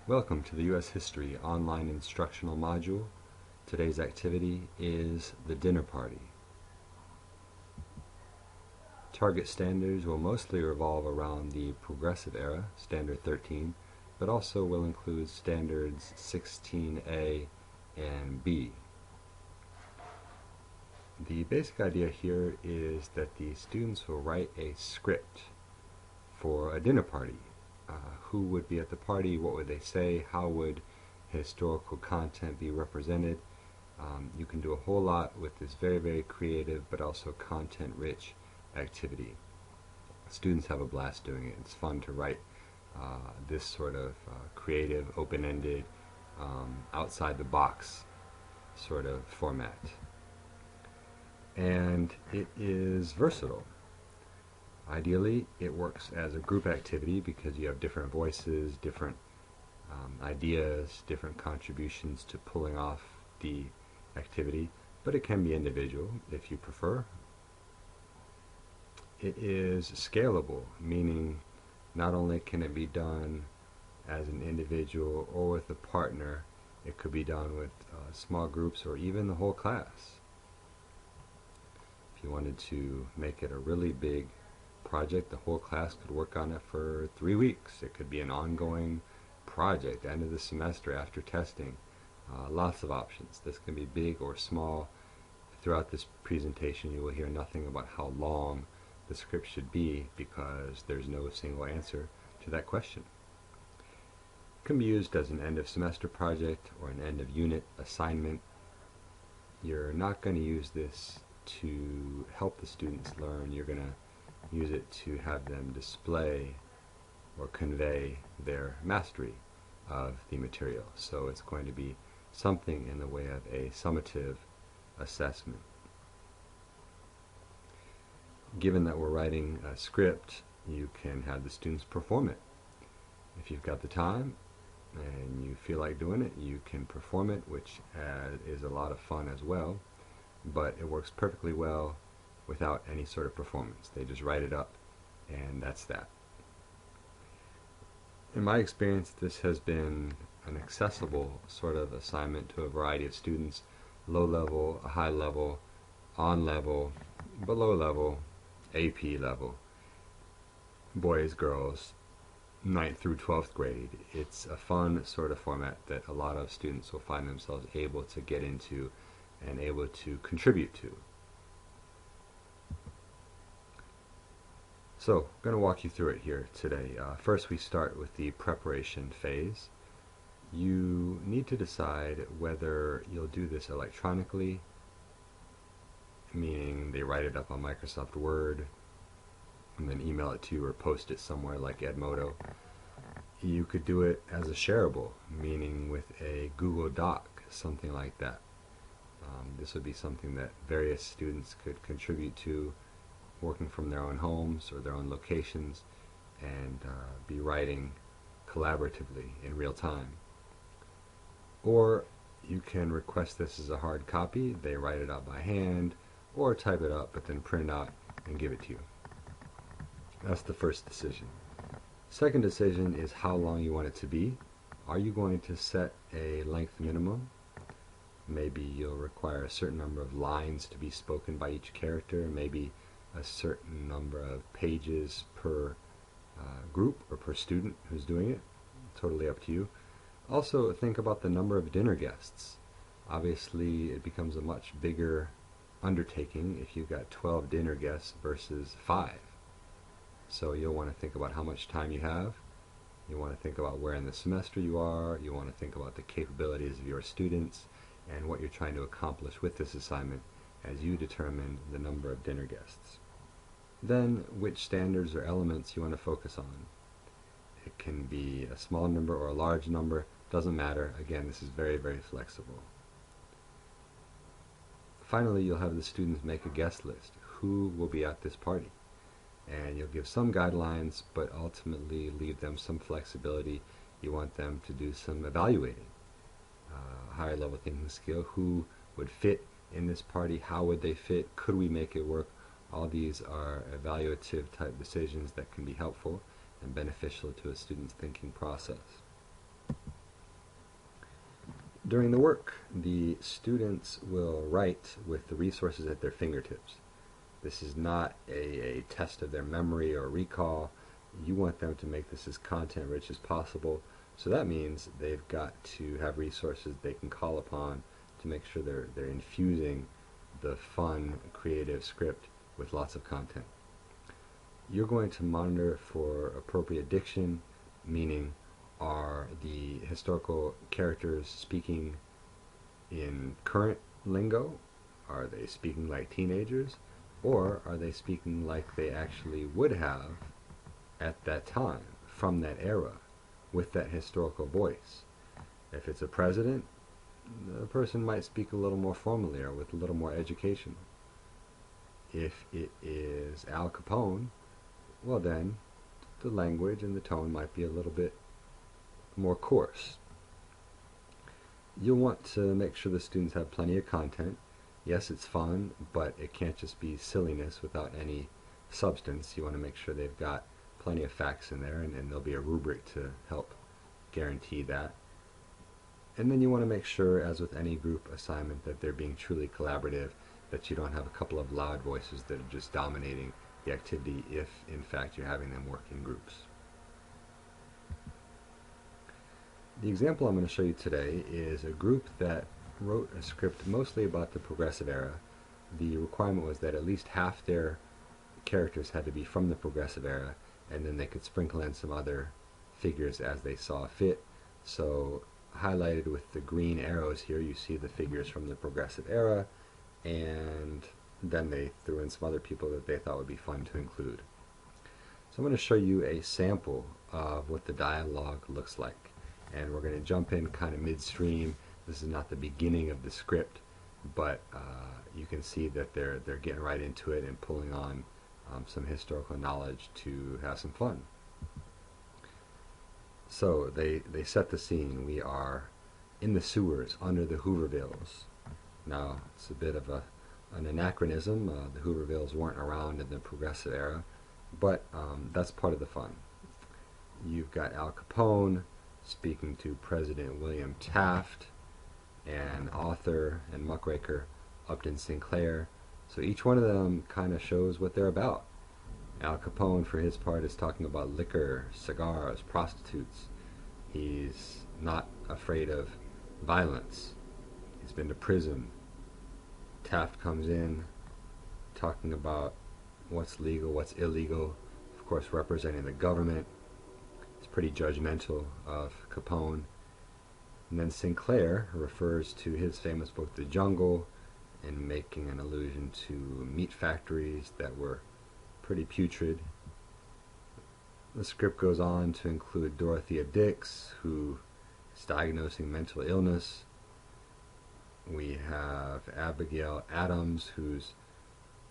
Welcome to the U.S. History online instructional module. Today's activity is the dinner party. Target standards will mostly revolve around the progressive era, Standard 13, but also will include Standards 16A and B. The basic idea here is that the students will write a script for a dinner party. Who would be at the party, what would they say, how would historical content be represented. You can do a whole lot with this very, very creative but also content-rich activity. Students have a blast doing it. It's fun to write this sort of creative, open-ended, outside-the-box sort of format. And it is versatile. Ideally, it works as a group activity because you have different voices, different ideas, different contributions to pulling off the activity, but it can be individual if you prefer. It is scalable, meaning not only can it be done as an individual or with a partner, it could be done with small groups or even the whole class. If you wanted to make it a really big project, the whole class could work on it for 3 weeks. It could be an ongoing project, end of the semester after testing. Lots of options. This can be big or small. Throughout this presentation you will hear nothing about how long the script should be because there's no single answer to that question. It can be used as an end of semester project or an end of unit assignment. You're not going to use this to help the students learn. You're going to use it to have them display or convey their mastery of the material. So it's going to be something in the way of a summative assessment. Given that we're writing a script, you can have the students perform it. If you've got the time and you feel like doing it, you can perform it, which is a lot of fun as well, but it works perfectly well without any sort of performance. They just write it up and that's that. In my experience, this has been an accessible sort of assignment to a variety of students, low level, high level, on level, below level, AP level, boys, girls, 9th through 12th grade. It's a fun sort of format that a lot of students will find themselves able to get into and able to contribute to. So, I'm going to walk you through it here today. First we start with the preparation phase. You need to decide whether you'll do this electronically, meaning they write it up on Microsoft Word and then email it to you or post it somewhere like Edmodo. You could do it as a shareable, meaning with a Google Doc, something like that. This would be something that various students could contribute to, working from their own homes or their own locations, and be writing collaboratively in real time. Or you can request this as a hard copy. They write it out by hand or type it up but then print it out and give it to you. That's the first decision. Second decision is how long you want it to be. Are you going to set a length minimum? Maybe you'll require a certain number of lines to be spoken by each character, maybe a certain number of pages per group or per student who's doing it. Totally up to you. Also think about the number of dinner guests. Obviously it becomes a much bigger undertaking if you've got 12 dinner guests versus 5. So you'll want to think about how much time you have. You want to think about where in the semester you are. You want to think about the capabilities of your students and what you're trying to accomplish with this assignment as you determine the number of dinner guests. Then which standards or elements you want to focus on. It can be a small number or a large number, doesn't matter. Again, this is very, very flexible. Finally, you'll have the students make a guest list. Who will be at this party? And you'll give some guidelines, but ultimately leave them some flexibility. You want them to do some evaluating. Higher level thinking skill. Who would fit in this party? How would they fit? Could we make it work? All these are evaluative type decisions that can be helpful and beneficial to a student's thinking process. During the work, the students will write with the resources at their fingertips. This is not a test of their memory or recall. You want them to make this as content-rich as possible, so that means they've got to have resources they can call upon to make sure they're infusing the fun, creative script with lots of content. You're going to monitor for appropriate diction, meaning are the historical characters speaking in current lingo? Are they speaking like teenagers? Or are they speaking like they actually would have at that time, from that era, with that historical voice? If it's a president, the person might speak a little more formally or with a little more education. If it is Al Capone, well then, the language and the tone might be a little bit more coarse. You'll want to make sure the students have plenty of content. Yes, it's fun, but it can't just be silliness without any substance. You want to make sure they've got plenty of facts in there, and there'll be a rubric to help guarantee that. And then you want to make sure, as with any group assignment, that they're being truly collaborative, that you don't have a couple of loud voices that are just dominating the activity if, in fact, you're having them work in groups. The example I'm going to show you today is a group that wrote a script mostly about the Progressive era. The requirement was that at least half their characters had to be from the Progressive era, and then they could sprinkle in some other figures as they saw fit. So highlighted with the green arrows here, you see the figures from the Progressive era, and then they threw in some other people that they thought would be fun to include. So I'm going to show you a sample of what the dialogue looks like. And we're going to jump in kind of midstream. This is not the beginning of the script, but you can see that they're getting right into it and pulling on some historical knowledge to have some fun. So they set the scene. We are in the sewers under the Hoovervilles. Now, it's a bit of an anachronism. The Hoovervilles weren't around in the Progressive era, but that's part of the fun. You've got Al Capone speaking to President William Taft, and author and muckraker Upton Sinclair. So each one of them kind of shows what they're about. Al Capone, for his part, is talking about liquor, cigars, prostitutes. He's not afraid of violence. He's been to prison. Taft comes in talking about what's legal, what's illegal, of course representing the government. It's pretty judgmental of Capone. And then Sinclair refers to his famous book, The Jungle, and making an allusion to meat factories that were pretty putrid. The script goes on to include Dorothea Dix, who is diagnosing mental illness. We have Abigail Adams, who's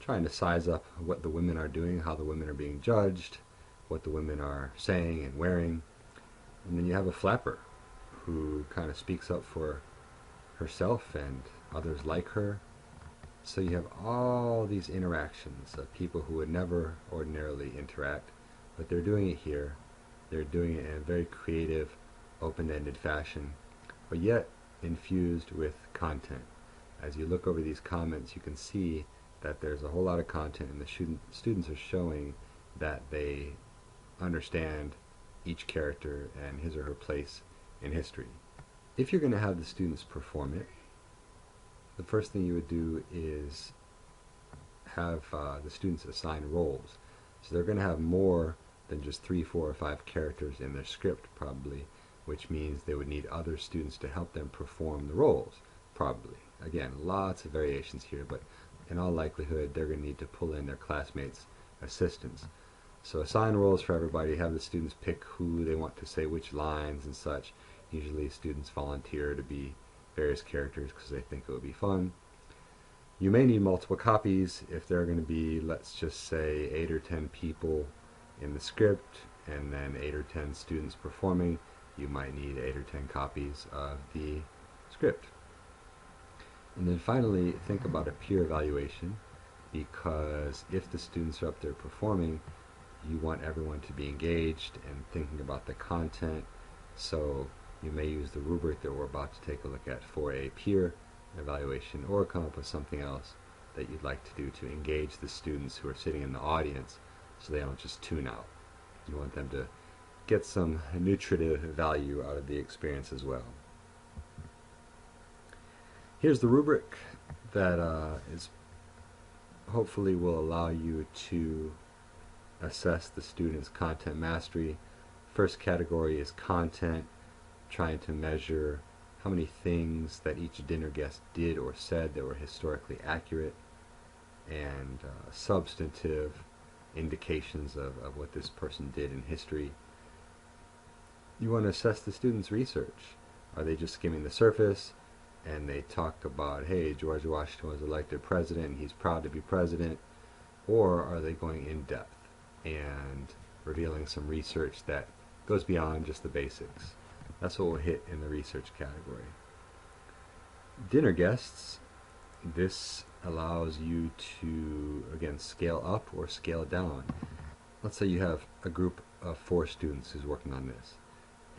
trying to size up what the women are doing, how the women are being judged, what the women are saying and wearing. And then you have a flapper who kind of speaks up for herself and others like her. So you have all these interactions of people who would never ordinarily interact, but they're doing it here. They're doing it in a very creative, open-ended fashion, but yet infused with content. As you look over these comments, you can see that there's a whole lot of content, and the students are showing that they understand each character and his or her place in history. If you're going to have the students perform it, the first thing you would do is have the students assign roles. So they're going to have more than just 3, 4, or 5 characters in their script, probably, which means they would need other students to help them perform the roles, probably. Again, lots of variations here, but in all likelihood, they're going to need to pull in their classmates' assistants. So assign roles for everybody, have the students pick who they want to say which lines and such. Usually students volunteer to be various characters because they think it would be fun. You may need multiple copies if there are going to be, let's just say, 8 or 10 people in the script and then 8 or 10 students performing. You might need 8 or 10 copies of the script. And then finally, think about a peer evaluation, because if the students are up there performing, you want everyone to be engaged and thinking about the content. So You may use the rubric that we're about to take a look at for a peer evaluation, or come up with something else that you'd like to do to engage the students who are sitting in the audience so they don't just tune out. You want them to get some nutritive value out of the experience as well. Here's the rubric that is hopefully will allow you to assess the student's content mastery. First category is content, trying to measure how many things that each dinner guest did or said that were historically accurate, and substantive indications of what this person did in history. You want to assess the student's research. Are they just skimming the surface and they talk about, hey, George Washington was elected president and he's proud to be president? Or are they going in depth and revealing some research that goes beyond just the basics? That's what we'll hit in the research category. Dinner guests, this allows you to, again, scale up or scale down. Let's say you have a group of 4 students who's working on this,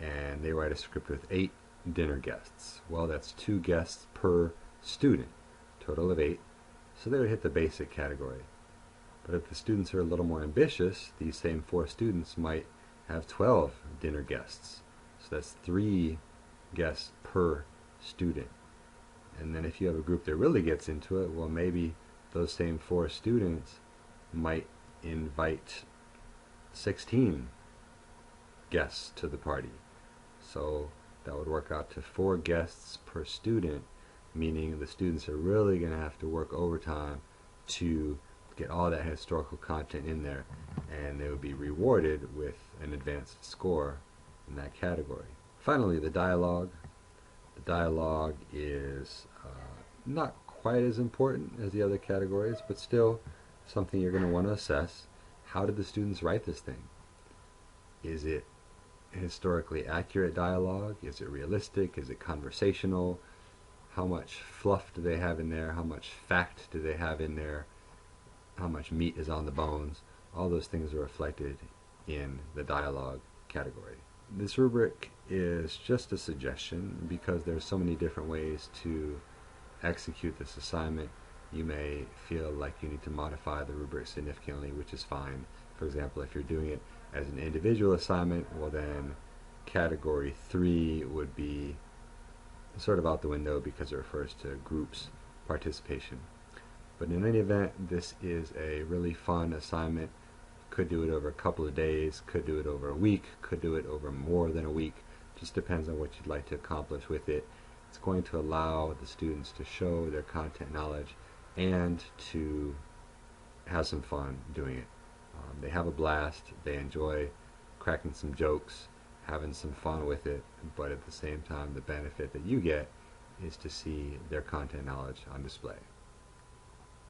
and they write a script with 8 dinner guests. Well, that's 2 guests per student, total of 8, so they would hit the basic category. But if the students are a little more ambitious, these same 4 students might have 12 dinner guests, so that's 3 guests per student. And then if you have a group that really gets into it, well, maybe those same 4 students might invite 16 guests to the party. So that would work out to 4 guests per student, meaning the students are really going to have to work overtime to get all that historical content in there, and they would be rewarded with an advanced score in that category. Finally, the dialogue. The dialogue is not quite as important as the other categories, but still something you're going to want to assess. How did the students write this thing? Is it historically accurate dialogue? Is it realistic? Is it conversational? How much fluff do they have in there? How much fact do they have in there? How much meat is on the bones? All those things are reflected in the dialogue category. This rubric is just a suggestion because there's so many different ways to execute this assignment. You may feel like you need to modify the rubric significantly, which is fine. For example, if you're doing it as an individual assignment, well then category 3 would be sort of out the window because it refers to groups participation. But in any event, this is a really fun assignment. Could do it over a couple of days, could do it over a week, could do it over more than a week. Just depends on what you'd like to accomplish with it. It's going to allow the students to show their content knowledge and to have some fun doing it. They have a blast, they enjoy cracking some jokes, having some fun with it, but at the same time the benefit that you get is to see their content knowledge on display.